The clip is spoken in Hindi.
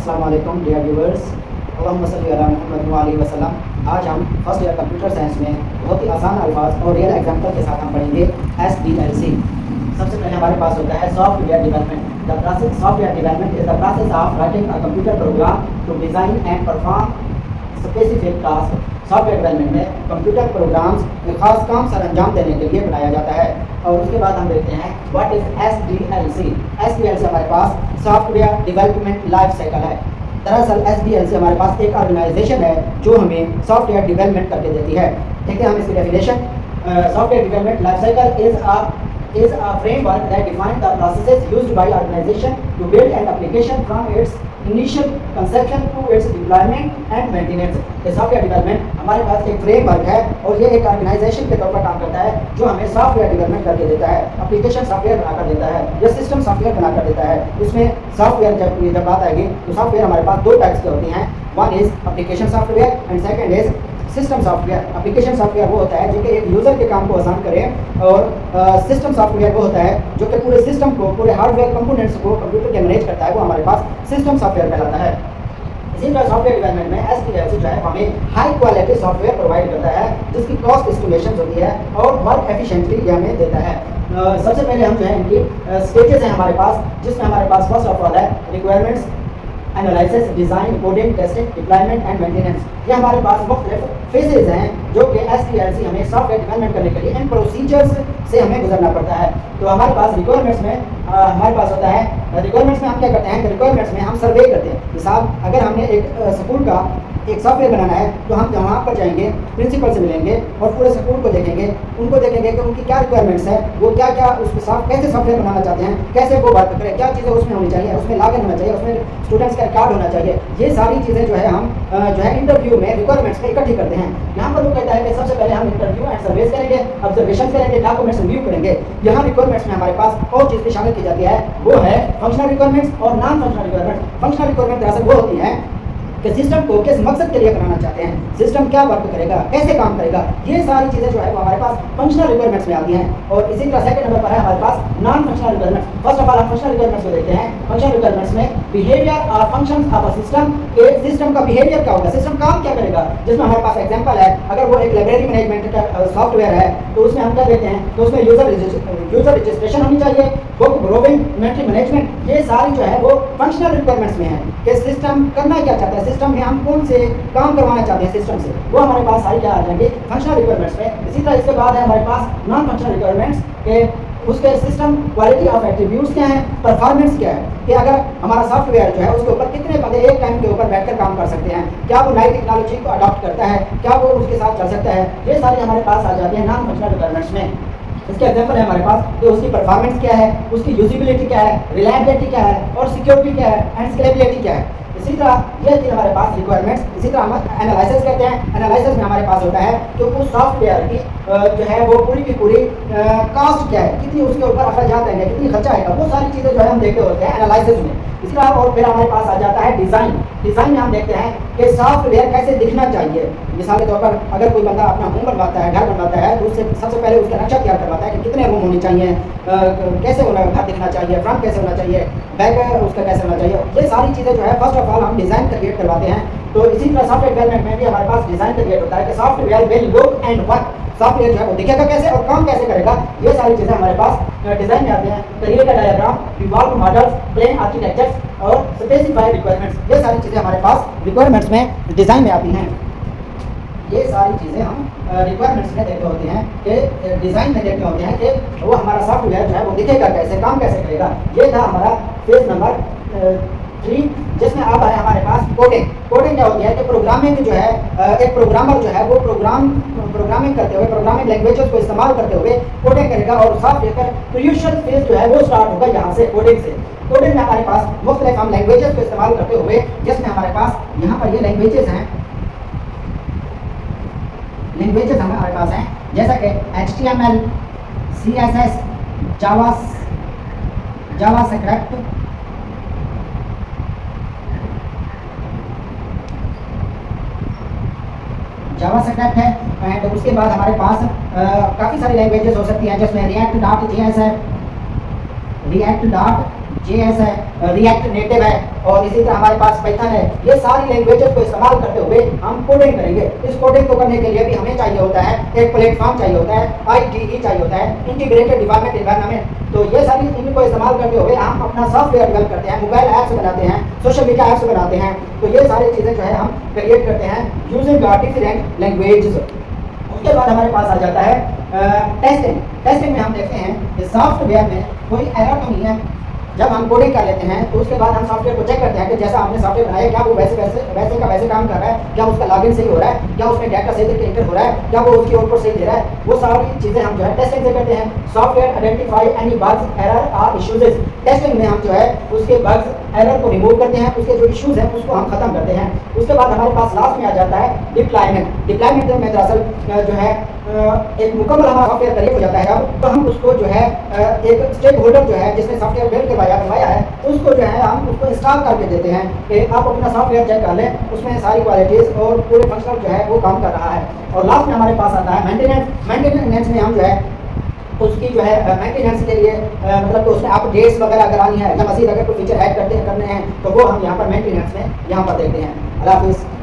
अस्सलाम वालेकुम डियर व्यूअर्स, अल्लाहुम्मा सल्ली अला मुहम्मद व अलैहि वसल्लम। आज हम फर्स्ट ईयर कंप्यूटर साइंस में बहुत ही आसान अल्फाज और रियल एग्जांपल के साथ हम पढ़ेंगे SDLC। सबसे पहले हमारे पास होता है software development. The process software development is the process of writing a computer program to design and perform specific task. Software development में कंप्यूटर प्रोग्राम्स में खास काम सर अंजाम देने के लिए बनाया जाता है। और उसके बाद हम देखते हैं व्हाट इज SDLC। SDLC हमारे पास सॉफ्टवेयर डेवलपमेंट लाइफ साइकिल है। दरअसल SDLC हमारे पास एक ऑर्गेनाइजेशन है जो हमें सॉफ्टवेयर डेवलपमेंट करके देती है। देखते हैं हम इसकी definition. Software development life cycle is a framework that defines the processes used by organization to build an application from its initial conception to its deployment and maintenance। ये सॉफ्टवेयर डेवलपमेंट हमारे पास एक फ्रेमवर्क है और ये एक ऑर्गेनाइजेशन के तौर पर काम करता है जो हमें सॉफ्टवेयर डेवलपमेंट करके देता है, एप्लीकेशन सॉफ्टवेयर बनाकर देता है या सिस्टम सॉफ्टवेयर बनाकर देता है। इसमें सॉफ्टवेयर जब बात आएगी तो सॉफ्टवेयर हमारे पास दो टाइप्स के होते हैं। One is application software and second is system software. Application software वो होता है जो कि एक यूज़र के काम को आसान करे और सिस्टम सॉफ्टवेयर वो होता है जो कि पूरे सिस्टम को, पूरे हार्डवेयर कंपोनेंट्स को कंप्यूटर के मैनेज करता है, वो हमारे पास सिस्टम सॉफ्टवेयर कहलाता है। इसी तरह सॉफ्टवेयर डेवलपमेंट में SDLC जो है हमें हाई क्वालिटी सॉफ्टवेयर प्रोवाइड करता है जिसकी कॉस्ट एस्टिमेशन होती है और वर्क एफिशिएंटली ये हमें देता है। सबसे पहले हम जो है इनकी स्टेजेस हैं हमारे पास, जिसमें हमारे पास फर्स्ट ऑफ ऑल है requirements, analysis, design, coding, testing, deployment and maintenance. ये हमारे पास मुख्तलिफ फेजेज हैं जो कि SDLC हमें सॉफ्टवेयर डेवलपमेंट करने के लिए इन प्रोसीजर्स से हमें गुजरना पड़ता है। तो हमारे पास रिक्वायरमेंट्स में हमारे पास होता है, रिक्वायरमेंट्स में हम क्या करते हैं कि रिक्वायरमेंट्स में हम सर्वे करते हैं। मिसाल अगर हमने एक स्कूल का एक सॉफ्टवेयर बनाना है तो हम वहाँ पर जाएंगे, प्रिंसिपल से मिलेंगे और पूरे स्कूल को देखेंगे, उनको देखेंगे कि उनकी क्या रिक्वायरमेंट्स है, वो क्या क्या उसके साथ कैसे सॉफ्टवेयर बनाना चाहते हैं, कैसे वो बात करें, क्या चीज़ें उसमें होनी चाहिए, उसमें लागत होना चाहिए, उसमें स्टूडेंट्स का रिकॉर्ड होना चाहिए। ये सारी चीज़ें जो है हम जो है इंटरव्यू में रिक्वायरमेंट्स में इकट्ठी करते हैं। यहाँ पर वो कहता है कि सबसे पहले हम इंटरव्यू एंड सर्वेस करेंगे, ऑब्जर्वेशन करेंगे, डॉक्यूमेंट्स रिव्यू करेंगे। यहाँ रिक्वायरमेंट्स में हमारे पास और चीज़ भी शामिल की जाती है, वो है फंक्शनल रिक्वायरमेंट्स और non functional requirements. Functional requirement दरअसल वो होती है कि सिस्टम को किस मकसद के लिए बनाना चाहते हैं, सिस्टम क्या वर्क करेगा, कैसे काम करेगा, ये सारी चीज़ें जो है वो हमारे पास फंक्शनल रिक्वायरमेंट्स में आती हैं। और इसी तरह सेकंड नंबर पर है हमारे पास non functional requirements. First of all हम फंक्शनल रिक्वायरमेंट्स को देखते हैं। फंक्शनल रिक्वायरमेंट्स में बिहेवियर और फंक्शंस ऑफ अ सिस्टम। एक सिस्टम का बिहेवियर क्या होगा, सिस्टम काम क्या करेगा, जिसमें हमारे पास एग्जांपल है, अगर वो एक लाइब्रेरी मैनेजमेंट का सॉफ्टवेयर है तो उसमें हम क्या देते हैं, तो उसमें यूजर रजिस्ट्रेशन होनी चाहिए, बुक ब्रोविंग, इन्वेंटरी मैनेजमेंट। ये सारी जो है वो फंक्शनल रिक्वायरमेंट्स में है कि सिस्टम करना क्या चाहता है, सिस्टम में हम कौन से काम करवाना चाहते हैं सिस्टम से, वो हमारे पास सारी क्या आ जाएंगे फंक्शनल रिक्वायरमेंट्स में। इसी तरह इसके बाद है हमारे पास नॉन फंक्शनल रिक्वायरमेंट्स के उसके सिस्टम क्वालिटी ऑफ एट्रीब्यूट्स क्या है, परफॉर्मेंस क्या है, कि अगर हमारा सॉफ्टवेयर जो है उसके ऊपर कितने बंदे एक टाइम के ऊपर बैठकर काम कर सकते हैं, क्या वो नई टेक्नोलॉजी को अडॉप्ट करता है, क्या वो उसके साथ चल सकता है। ये सारे हमारे पास आ जाते हैं नॉन फंक्शनल रिक्वायरमेंट्स में। इसके एग्जाम्पल है हमारे पास कि उसकी परफॉर्मेंस क्या है, उसकी यूजिबिलिटी क्या है, रिलायबिलिटी क्या है और सिक्योरिटी क्या है एंड स्केलेबिलिटी क्या है। इसी तरह ये थी हमारे पास रिक्वायरमेंट्स। इसी तरह हम एनालिसिस करते हैं। एनालिसिस में हमारे पास होता है कि उस सॉफ्टवेयर की जो है वो पूरी की पूरी कॉस्ट क्या है, कितनी उसके ऊपर अखराजात आएंगे, कितनी खर्चा आएगा, वो सारी चीज़ें जो है हम देखते होते हैं एनालिसिस में। इसी तरह और फिर हमारे पास आ जाता है डिज़ाइन। डिज़ाइन में हम देखते हैं कि सॉफ्टवेयर कैसे दिखना चाहिए। मिसाल के तौर पर अगर कोई बंदा अपना होम बनवाता है, घर बनवाता है, तो उससे सबसे पहले उसका नक्शा तैयार करवाता है कि कितने रूम होने चाहिए, कैसे होना घर दिखना चाहिए, फ्रंट कैसे होना चाहिए, बैक उसका कैसे होना चाहिए। ये सारी चीज़ें जो है फर्स्ट ऑफ ऑल हम डिज़ाइन क्रिएट करवाते हैं। तो इसी तरह सॉफ्टवेयर डेवलपमेंट में भी हमारे पास डिज़ाइन क्रिएट होता है कि software will look and work. Software जो है वो दिखेगा कैसे और काम कैसे करेगा, ये सारी चीज़ें हमारे पास डिज़ाइन में आती हैं। Create a diagram, evolve models, plan architectures और स्पेसिफाइड रिक्वायरमेंट्स, ये सारी चीज़ें हमारे पास रिक्वायरमेंट्स में डिज़ाइन में आती हैं। ये सारी चीज़ें हम रिक्वायरमेंट्स में देखते होते हैं कि डिज़ाइन में देखते होते हैं कि वो हमारा सॉफ्टवेयर जो है वो दिखेगा कैसे, काम कैसे करेगा। ये था हमारा फेज नंबर 3, जिसमें अब है हमारे पास कोडिंग। कोडिंग क्या होती है कि प्रोग्रामिंग जो है एक प्रोग्रामर जो है वो प्रोग्रामिंग करते हुए, प्रोग्रामिंग लैंग्वेजेस को इस्तेमाल करते हुए कोडिंग करेगा और सॉफ्टवेयर का क्रूशियल फेज जो है वो स्टार्ट होगा यहाँ से, कोडिंग से। कोडिंग में हमारे पास मुख्तलिफ हम लैंग्वेजेस को इस्तेमाल करते हुए, जिसमें हमारे पास यहाँ पर ये लैंग्वेजेस हैं, लैंग्वेजेस हमारे पास हैं जैसा कि HTML, CSS, जावास्क्रिप्ट, जावास्क्रिप्ट है। एंड उसके बाद हमारे पास काफ़ी सारी लैंग्वेजेस हो सकती हैं जिसमें React.js है, React.js JS है, रिएक्ट नेटिव है और इसी तरह हमारे पास पाइथन है। ये सारी लैंग्वेजेस को इस्तेमाल करते हुए हम कोडिंग करेंगे। इस कोडिंग को करने के लिए भी हमें चाहिए होता है एक प्लेटफॉर्म चाहिए होता है, IDE चाहिए होता है, इंटीग्रेटेड डेवलपमेंट एनवायरनमेंट। तो ये सारी इनको इस्तेमाल करते हुए हम अपना सॉफ्टवेयर डेवलप करते हैं, मोबाइल ऐप्स बनाते हैं, सोशल मीडिया ऐप्स बनाते हैं। तो ये सारी चीज़ें जो है हम क्रिएट करते हैं यूजिंग डिफरेंट लैंग्वेजेस। उसके बाद हमारे पास आ जाता है टेस्टिंग। टेस्टिंग में हम देखते हैं कि सॉफ्टवेयर में कोई एरर तो नहीं है। जब हम कोडिंग कर लेते हैं तो उसके बाद हम सॉफ्टवेयर को चेक करते हैं कि जैसा हमने सॉफ्टवेयर बनाया क्या वो वैसे का वैसे काम कर रहा है, क्या उसका लॉगिन सही हो रहा है, क्या उसमें डाटा सही तरीके एंटर हो रहा है, क्या वो उसकी आउटपुट सही दे रहा है। वो सारी चीज़ें हम जो है टेस्टिंग से करते हैं। Software identify any bugs error और इश्यूज। टेस्टिंग में हम जो है उसके बग्स एरर को रिमूव करते हैं, उसके जो इश्यूज हैं उसको हम खत्म करते हैं। उसके बाद हमारे पास लास्ट में आ जाता है डिप्लॉयमेंट। डिप्लॉयमेंट में दरअसल जो है एक मुकम्मल हमारा सॉफ्टवेयर क्रिएट हो जाता है। अब तो हम उसको जो है एक स्टेक होल्डर जो है जिसने सॉफ्टवेयर बिल्ड करवाया है उसको जो है हम उसको इंस्टॉल करके देते हैं कि आप अपना सॉफ्टवेयर चेक कर लें, उसमें सारी क्वालिटीज़ और पूरे फंक्शनल जो है वो काम कर रहा है। और लास्ट में हमारे पास आता है मेंटेनेंस। मेंटेनेंस में हम जो है उसकी जो है मेंटेनेंस के लिए मतलब तो उसमें अपडेट्स वगैरह करानी है या मज़ीद अगर कोई फीचर ऐड करने हैं तो वो हम यहाँ पर मेंटेनेंस में यहाँ पर देखते हैं। अल्लाह हाफिज़।